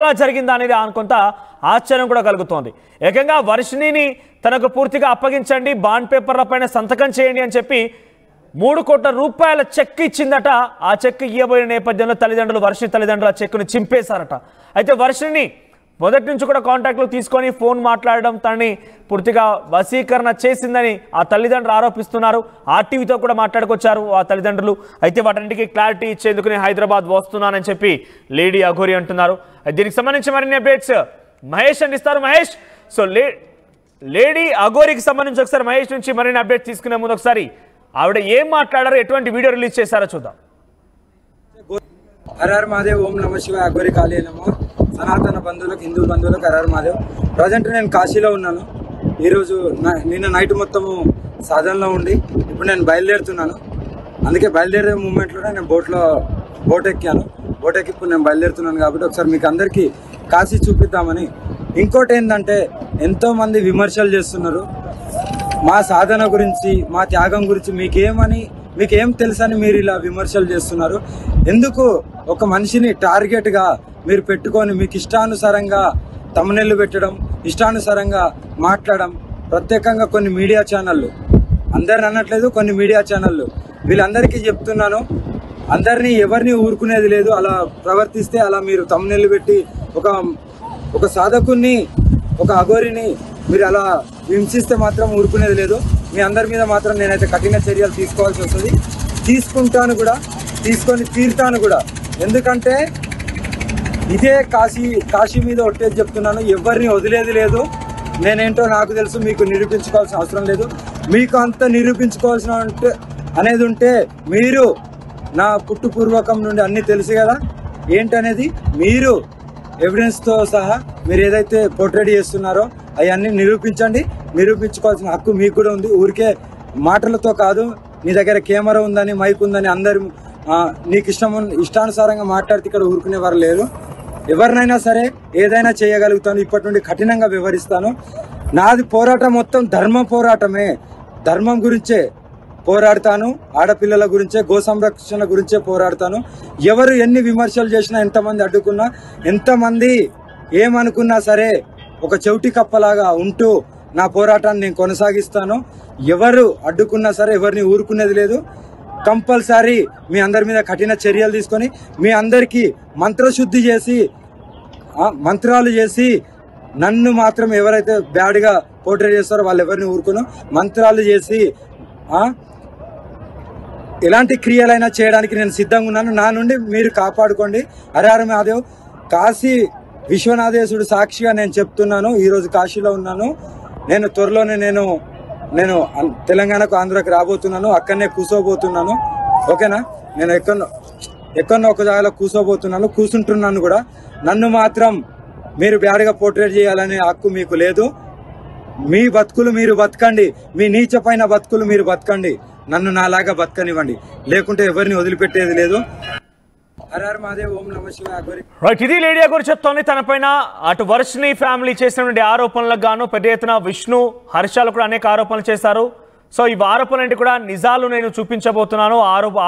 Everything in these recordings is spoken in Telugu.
జరిగిందా అనేది కొంత ఆశ్చర్యం కూడా కలుగుతోంది. ఏకంగా వర్షిణిని తనకు పూర్తిగా అప్పగించండి, బాండ్ పేపర్ల పైన సంతకం చేయండి అని చెప్పి 3 కోట్ల రూపాయల చెక్ ఇచ్చిందట. ఆ చెక్ ఇవ్వబోయే నేపథ్యంలో తల్లిదండ్రులు వర్షిణి తల్లిదండ్రులు ఆ చెక్కును చింపేశారట. అయితే వర్షిణిని మొదటి నుంచి కూడా కాంటాక్ట్లు తీసుకొని ఫోన్ మాట్లాడడం తనని పూర్తిగా వశీకరణ చేసిందని ఆ తల్లిదండ్రులు ఆరోపిస్తున్నారు. ఆర్టీవీతో కూడా మాట్లాడుకొచ్చారు ఆ తల్లిదండ్రులు. అయితే వాటన్నిటికీ క్లారిటీ ఇచ్చేందుకు నేను హైదరాబాద్ వస్తున్నానని చెప్పి లేడీ అఘోరి అంటున్నారు. దీనికి సంబంధించి మరిన్ని అప్డేట్స్ మహేష్ అందిస్తారు. మహేష్, సో లేడీ అఘోరికి సంబంధించి ఒకసారి మహేష్ నుంచి మరిన్ని అప్డేట్స్ తీసుకునే ముందు ఒకసారి ఆవిడ ఏం మాట్లాడారో, ఎటువంటి వీడియో రిలీజ్ చేశారో చూద్దాం. హర హర మహాదేవ్, ఓం నమ శివాయ, అఘోరి కాళీ నమో. సనాతన బంధువులకు, హిందూ బంధువులకు హర హర మహాదేవ్. ప్రజెంట్ నేను కాశీలో ఉన్నాను. ఈరోజు నిన్న నైట్ మొత్తము సాధనలో ఉండి ఇప్పుడు నేను బయలుదేరుతున్నాను. అందుకే బయలుదేరే మూమెంట్లోనే నేను బోట్ ఎక్కాను. బోట్ ఎక్కి ఇప్పుడు నేను బయలుదేరుతున్నాను కాబట్టి ఒకసారి మీకు అందరికీ కాశీ చూపిద్దామని. ఇంకోటి ఏంటంటే, ఎంతోమంది విమర్శలు చేస్తున్నారు మా సాధన గురించి, మా త్యాగం గురించి. మీకేం తెలుసని మీరు ఇలా విమర్శలు చేస్తున్నారు. ఎందుకు ఒక మనిషిని టార్గెట్గా మీరు పెట్టుకొని మీకు ఇష్టానుసారంగా తమ్మునెళ్ళు పెట్టడం, ఇష్టానుసారంగా మాట్లాడడం. ప్రత్యేకంగా కొన్ని మీడియా ఛానళ్ళు, అందరిని అనట్లేదు, కొన్ని మీడియా ఛానళ్ళు, వీళ్ళందరికీ చెప్తున్నాను, అందరినీ ఎవరిని ఊరుకునేది లేదు. అలా ప్రవర్తిస్తే, అలా మీరు తమ్మునెళ్ళు పెట్టి ఒక సాధకుని, ఒక అఘోరిని మీరు అలా హింసిస్తే మాత్రం ఊరుకునేది లేదు. మీ అందరి మీద మాత్రం నేనైతే కఠిన చర్యలు తీసుకోవాల్సి వస్తుంది. తీసుకుంటాను కూడా, తీసుకొని తీరుతాను కూడా. ఎందుకంటే ఇదే కాశీ మీద ఒట్టేది చెప్తున్నాను, ఎవరిని వదిలేది లేదు. నేనేంటో నాకు తెలుసు, మీకు నిరూపించుకోవాల్సిన అవసరం లేదు. మీకు అంత నిరూపించుకోవాల్సిన అనేది ఉంటే మీరు నా పుట్టుపూర్వకం నుండి అన్నీ తెలుసు కదా ఏంటనేది. మీరు ఎవిడెన్స్తో సహా మీరు ఏదైతే పోర్ట్రేట్ చేస్తున్నారో అవన్నీ నిరూపించండి. నిరూపించుకోవాల్సిన హక్కు మీకు కూడా ఉంది. ఊరికే మాటలతో కాదు. నీ దగ్గర కెమెరా ఉందని, మైక్ ఉందని అందరు నీకు ఇష్టానుసారంగా మాట్లాడితే ఇక్కడ ఊరుకునేవారు లేరు. ఎవరినైనా సరే ఏదైనా చేయగలుగుతాను. ఇప్పటి నుండి కఠినంగా వివరిస్తాను. నాది పోరాటం మొత్తం ధర్మ పోరాటమే. ధర్మం గురించే పోరాడతాను. ఆడపిల్లల గురించే, గో సంరక్షణ గురించే పోరాడతాను. ఎవరు ఎన్ని విమర్శలు చేసినా, ఎంతమంది అడ్డుకున్నా, ఎంతమంది ఏమనుకున్నా సరే ఒక చెవిటి కప్పలాగా ఉంటూ నా పోరాటాన్ని నేను కొనసాగిస్తాను. ఎవరు అడ్డుకున్నా సరే ఎవరిని ఊరుకునేది లేదు. కంపల్సరీ మీ అందరి మీద కఠిన చర్యలు తీసుకొని, మీ అందరికీ మంత్రశుద్ధి చేసి, మంత్రాలు చేసి, నన్ను మాత్రం ఎవరైతే బ్యాడ్గా పోర్ట్రేట్ చేస్తారో వాళ్ళు ఎవరిని ఊరుకును, మంత్రాలు చేసి ఎలాంటి క్రియలైనా చేయడానికి నేను సిద్ధంగా ఉన్నాను. నా నుండి మీరు కాపాడుకోండి. హర హర మహాదేవ్. కాశీ విశ్వనాథేశుడు సాక్షిగా నేను చెప్తున్నాను, ఈరోజు కాశీలో ఉన్నాను. నేను త్వరలోనే నేను తెలంగాణకు, ఆంధ్రాకి రాబోతున్నాను. అక్కడనే కూర్చోబోతున్నాను. ఓకేనా? నేను ఎక్కడో ఒక జాగాలో కూర్చుంటున్నాను కూడా. నన్ను మాత్రం మీరు బ్యాడ్గా పోర్ట్రేట్ చేయాలనే హక్కు మీకు లేదు. మీ బతుకులు మీరు బతకండి, మీ నీచపైన బతుకులు మీరు బతకండి. నన్ను నాలాగా బతకనివ్వండి, లేకుంటే ఎవరిని వదిలిపెట్టేది లేదు. హర హర మహాదేవ్, ఓం నమ శివాయ, అఘోరి. రైట్, ఇది లేడీ అఘోరి చెప్తోంది. తనపైన అటు వర్షిణి ఫ్యామిలీ చేసినటువంటి ఆరోపణలకు గాను పెద్ద ఎత్తున విష్ణు, హర్షాలు కూడా అనేక ఆరోపణలు చేశారు. సో ఈ ఆరోపణలంటే కూడా నిజాలు నేను చూపించబోతున్నాను,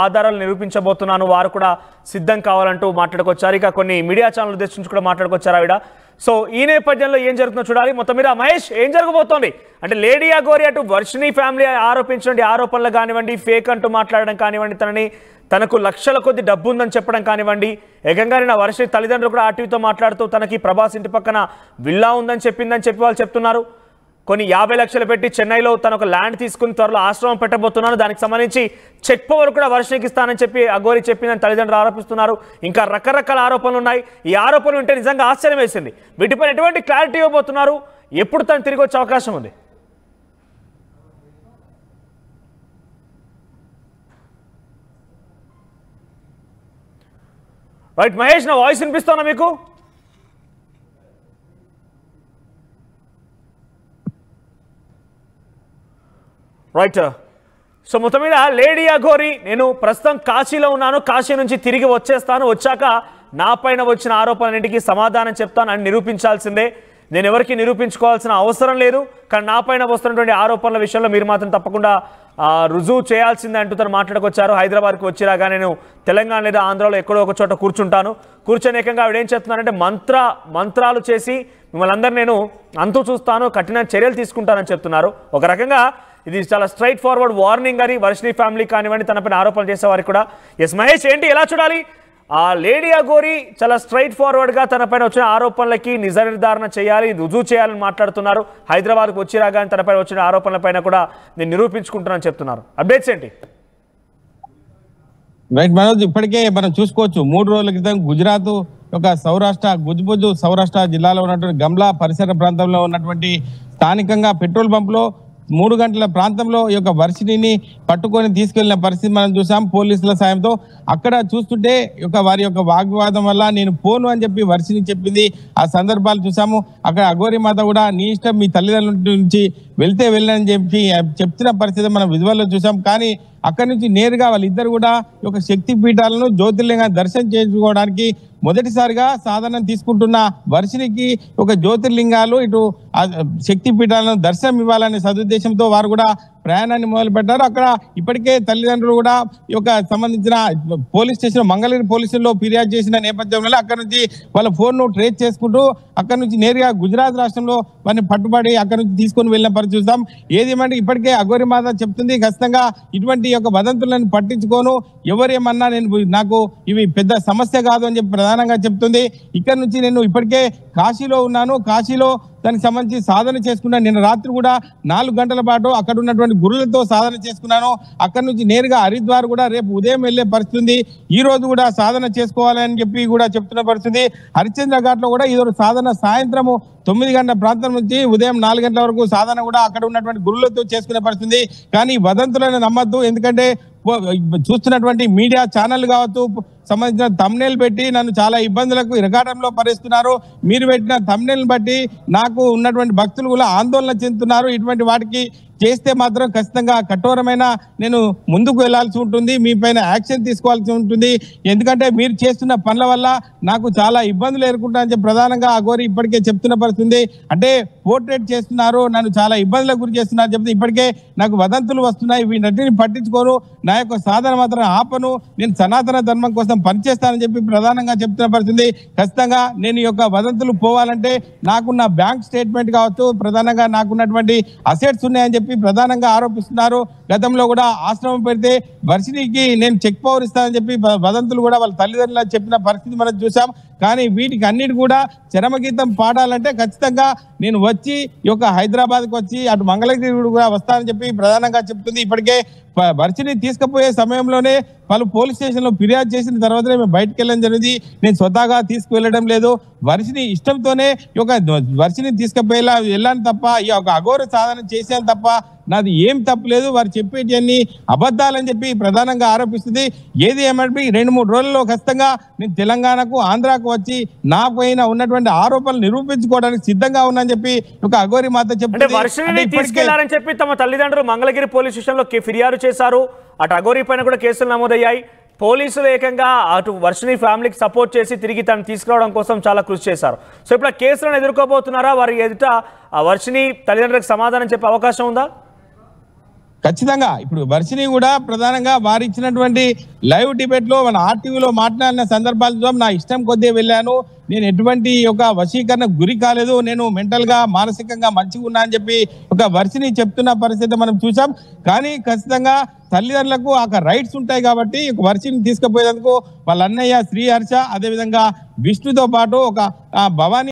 ఆధారాలు నిరూపించబోతున్నాను, వారు కూడా సిద్ధం కావాలంటూ మాట్లాడుకొచ్చారు. ఇక కొన్ని మీడియా ఛానల్ ఉద్దేశించి కూడా మాట్లాడుకొచ్చారు ఆవిడ. సో ఈ నేపథ్యంలో ఏం జరుగుతుందో చూడాలి. మొత్తం మీద మహేష్, ఏం జరగబోతోంది అంటే లేడీ అఘోరి అటు వర్షిణి ఫ్యామిలీ ఆరోపించినటువంటి ఆరోపణలు కానివ్వండి, ఫేక్ అంటూ మాట్లాడడం కానివ్వండి, తనకు లక్షల కొద్ది డబ్బు ఉందని చెప్పడం కానివ్వండి, ఏకంగా నా వర్షిణి తల్లిదండ్రులు కూడా ఆర్టీవీతో మాట్లాడుతూ తనకి ప్రభాస్ ఇంటి పక్కన విల్లా ఉందని చెప్పి వాళ్ళు చెప్తున్నారు. కొన్ని 50 లక్షలు పెట్టి చెన్నైలో తన ఒక ల్యాండ్ తీసుకుని త్వరలో ఆశ్రమం పెట్టబోతున్నాను, దానికి సంబంధించి చెక్ పవర్ కూడా వర్షిణికి ఇస్తానని చెప్పి అఘోరి చెప్పిందని తల్లిదండ్రులు ఆరోపిస్తున్నారు. ఇంకా రకరకాల ఆరోపణలు ఉన్నాయి. ఈ ఆరోపణలు ఉంటే నిజంగా ఆశ్చర్యం వేసింది. వీటిపైన ఎటువంటి క్లారిటీ ఇవ్వబోతున్నారు, ఎప్పుడు తను తిరిగి వచ్చే అవకాశం ఉంది? రైట్ మహేష్, నా వాయిస్ వినిపిస్తున్నా మీకు? రైట్, సో మొత్తం మీద లేడీ అఘోరి, నేను ప్రస్తుతం కాశీలో ఉన్నాను, కాశీ నుంచి తిరిగి వచ్చేస్తాను, వచ్చాక నా పైన వచ్చిన ఆరోపణలన్నింటికీ సమాధానం చెప్తాను అని నిరూపించాల్సిందే. నేను ఎవరికి నిరూపించుకోవాల్సిన అవసరం లేదు, కానీ నా పైన వస్తున్నటువంటి ఆరోపణల విషయంలో మీరు మాత్రం తప్పకుండా రుజువు చేయాల్సిందే అంటూ తను మాట్లాడుకొచ్చారు. హైదరాబాద్కి వచ్చిరాగా నేను తెలంగాణ లేదా ఆంధ్రాలో ఎక్కడో ఒక చోట కూర్చొనేకంగా ఆవిడ ఏం చెప్తున్నారంటే మంత్రాలు చేసి మిమ్మల్ని అందరూ నేను అంతు చూస్తాను, కఠిన చర్యలు తీసుకుంటానని చెప్తున్నారు. ఒక రకంగా ఇది చాలా స్ట్రైట్ ఫార్వర్డ్ వార్నింగ్ అని వర్షిని ఫ్యామిలీ కానివ్వండి, తనపైన ఆరోపణలు చేసేవారికి కూడా. ఎస్ మహేష్, ఏంటి ఎలా చూడాలి? ఆ లేడీ అఘోరి చాలా స్ట్రైట్ ఫార్వర్డ్గా తనపైన వచ్చిన ఆరోపణలకి నిజ నిర్ధారణ చేయాలి, రుజువు చేయాలని మాట్లాడుతున్నారు. హైదరాబాద్కు వచ్చిరాగా తనపైన వచ్చిన ఆరోపణలపైన కూడా నేను నిరూపించుకుంటున్నానని చెప్తున్నారు. అప్డేట్స్ ఏంటి? రైట్ మనోజ్, ఇప్పటికే మనం చూసుకోవచ్చు 3 రోజుల క్రితం గుజరాత్ గుజ్బుజ్ సౌరాష్ట్ర జిల్లాలో ఉన్నటువంటి గమ్లా పరిసర ప్రాంతంలో ఉన్నటువంటి స్థానికంగా పెట్రోల్ బంప్లో 3 గంటల ప్రాంతంలో ఈ యొక్క వర్షిణిని పట్టుకొని తీసుకెళ్లిన పరిస్థితి మనం చూసాం పోలీసుల సాయంతో. అక్కడ చూస్తుంటే వారి యొక్క వాగ్వాదం వల్ల నేను పోను అని చెప్పి వర్షిణి చెప్పింది. ఆ సందర్భాలు చూసాము. అక్కడ అఘోరి మాత కూడా నీ ఇష్టం, మీ తల్లిదండ్రుల నుంచి వెళ్తే వెళ్ళని చెప్పి చెప్తున్న పరిస్థితి మనం విజువల్లో చూసాం. కానీ అక్కడి నుంచి నేరుగా వాళ్ళిద్దరు కూడా ఒక శక్తి పీఠాలను జ్యోతిర్లింగ దర్శనం చేసుకోవడానికి మొదటిసారిగా సాధనం తీసుకుంటున్న వర్షినికి ఒక జ్యోతిర్లింగాలు ఇటు శక్తి పీఠాలను దర్శనం ఇవ్వాలనే సదుద్దేశంతో వారు కూడా ప్రయాణాన్ని మొదలు పెట్టారు. అక్కడ ఇప్పటికే తల్లిదండ్రులు కూడా ఈ యొక్క సంబంధించిన పోలీస్ స్టేషన్ మంగళగిరి పోలీసుల్లో ఫిర్యాదు చేసిన నేపథ్యంలో అక్కడ నుంచి వాళ్ళ ఫోన్ను ట్రేస్ చేసుకుంటూ అక్కడ నుంచి నేరుగా గుజరాత్ రాష్ట్రంలో వారిని పట్టుబడి అక్కడ నుంచి తీసుకొని వెళ్ళిన పరిస్థితి చూస్తాం. ఏదేమంటే ఇప్పటికే అఘోరి మాత చెప్తుంది, ఖచ్చితంగా ఇటువంటి యొక్క వదంతులను పట్టించుకోను, ఎవరేమన్నా నాకు ఇవి పెద్ద సమస్య కాదు అని చెప్పి ప్రధానంగా చెప్తుంది. ఇక్కడ నుంచి నేను ఇప్పటికే కాశీలో ఉన్నాను, కాశీలో దానికి సంబంధించి సాధన చేసుకున్నాను. నిన్న రాత్రి కూడా 4 గంటల పాటు అక్కడ ఉన్నటువంటి గురువులతో సాధన చేసుకున్నాను. అక్కడ నుంచి నేరుగా హరిద్వార్ కూడా రేపు ఉదయం వెళ్లే పరిస్థితి, ఈ రోజు కూడా సాధన చేసుకోవాలని చెప్పి కూడా చెప్తున్న పరిస్థితి. హరిశ్చంద్ర ఘాట్ లో కూడా ఈ రోజు సాధన సాయంత్రము 9 గంటల ప్రాంతం నుంచి ఉదయం 4 గంటల వరకు సాధన కూడా అక్కడ ఉన్నటువంటి గురువులతో చేసుకునే పరిస్థితి. కానీ వదంతులను నమ్మద్దు, ఎందుకంటే చూస్తున్నటువంటి మీడియా ఛానల్ కావచ్చు సంబంధించిన థంబ్నెయిల్ పెట్టి నన్ను చాలా ఇబ్బందులకు ఇరకాటంలో పరిస్తున్నారు. మీరు పెట్టిన థంబ్నెయిల్ బట్టి నాకు ఉన్నటువంటి భక్తులు కూడా ఆందోళన చెందుతున్నారు. ఇటువంటి వాటికి చేస్తే మాత్రం ఖచ్చితంగా కఠోరమైన నేను ముందుకు వెళ్లాల్సి ఉంటుంది, మీ పైన యాక్షన్ తీసుకోవాల్సి ఉంటుంది. ఎందుకంటే మీరు చేస్తున్న పనుల వల్ల నాకు చాలా ఇబ్బందులు ఎదుర్కొంటానని చెప్పి ప్రధానంగా అఘోరి ఇప్పటికే చెప్తున్న పరిస్థితి. అంటే పోర్ట్రేట్ చేస్తున్నారు, నన్ను చాలా ఇబ్బందులకు గురి చేస్తున్నారు చెప్తే ఇప్పటికే నాకు వదంతులు వస్తున్నాయి, వీటన్నిటిని పట్టించుకోను, నా యొక్క సాధన మాత్రం ఆపను, నేను సనాతన ధర్మం కోసం పనిచేస్తానని చెప్పి ప్రధానంగా చెప్తున్న పరిస్థితి. ఖచ్చితంగా నేను ఈ యొక్క వదంతులు పోవాలంటే నాకున్న బ్యాంక్ స్టేట్మెంట్ కావచ్చు, ప్రధానంగా నాకున్నటువంటి అసెట్స్ ఉన్నాయని చెప్పి ప్రధానంగా ఆరోపిస్తున్నారు. గతంలో కూడా ఆశ్రమం పెడితే వర్షినికి నేను చెక్ పవర్ ఇస్తానని చెప్పి వదంతులు కూడా వాళ్ళ తల్లిదండ్రులు చెప్పిన పరిస్థితి మనం చూసాం. కానీ వీటికి అన్నిటి కూడా చరమగీతం పాడాలంటే ఖచ్చితంగా నేను వచ్చి ఈ యొక్క హైదరాబాద్కి వచ్చి అటు మంగళగిరి కూడా వస్తానని చెప్పి ప్రధానంగా చెప్తుంది. ఇప్పటికే వర్షిని తీసుకుపోయే సమయంలోనే పలు పోలీస్ స్టేషన్లో ఫిర్యాదు చేసిన తర్వాతనే మేము బయటకు వెళ్ళడం జరిగింది. నేను స్వతహాగా తీసుకువెళ్ళడం లేదు, వర్షిని ఇష్టంతోనే ఈ యొక్క వర్షిని తీసుకుపోయేలా వెళ్ళాను తప్ప ఈ యొక్క అఘోర సాధన చేశాను తప్ప నాది ఏం తప్పులేదు. వారు చెప్పేటివన్నీ అబద్ధాలని చెప్పి ప్రధానంగా ఆరోపిస్తుంది. ఏది ఏమంటే 2-3 రోజుల్లో ఖచ్చితంగా నేను తెలంగాణకు ఆంధ్రాకు వచ్చి నా పైన ఉన్నటువంటి ఆరోపణలు నిరూపించుకోవడానికి సిద్ధంగా ఉన్నానని చెప్పి ఒక అఘోరి మాత తీసుకెళ్లారని చెప్పి తమ తల్లిదండ్రులు మంగళగిరి పోలీస్ స్టేషన్ లో ఫిర్యాదు చేశారు. అటు అఘోరి పైన కూడా కేసులు నమోదయ్యాయి. పోలీసులు ఏకంగా అటు వర్షిని ఫ్యామిలీకి సపోర్ట్ చేసి తిరిగి తను తీసుకురావడం కోసం చాలా కృషి చేశారు. సో ఇప్పుడు ఆ కేసులను ఎదుర్కోబోతున్నారా? వారి ఎదుట ఆ వర్షిని తల్లిదండ్రులకు సమాధానం చెప్పే అవకాశం ఉందా? ఖచ్చితంగా ఇప్పుడు వర్షిని కూడా ప్రధానంగా వారు ఇచ్చినటువంటి లైవ్ డిబేట్ లో మన ఆర్టీవీలో మాట్లాడిన సందర్భాలు నా ఇష్టం కొద్దీ వెళ్ళాను, నేను ఎటువంటి ఒక వశీకరణ గురి కాలేదు, నేను మెంటల్ గా మానసికంగా మంచిగా ఉన్నా అని చెప్పి ఒక వర్షిని చెప్తున్న పరిస్థితి మనం చూసాం. కానీ ఖచ్చితంగా తల్లిదండ్రులకు ఆ రైట్స్ ఉంటాయి కాబట్టి వర్షిని తీసుకుపోయేందుకు వాళ్ళ అన్నయ్య శ్రీహర్ష అదేవిధంగా విష్ణుతో పాటు ఒక భవానీ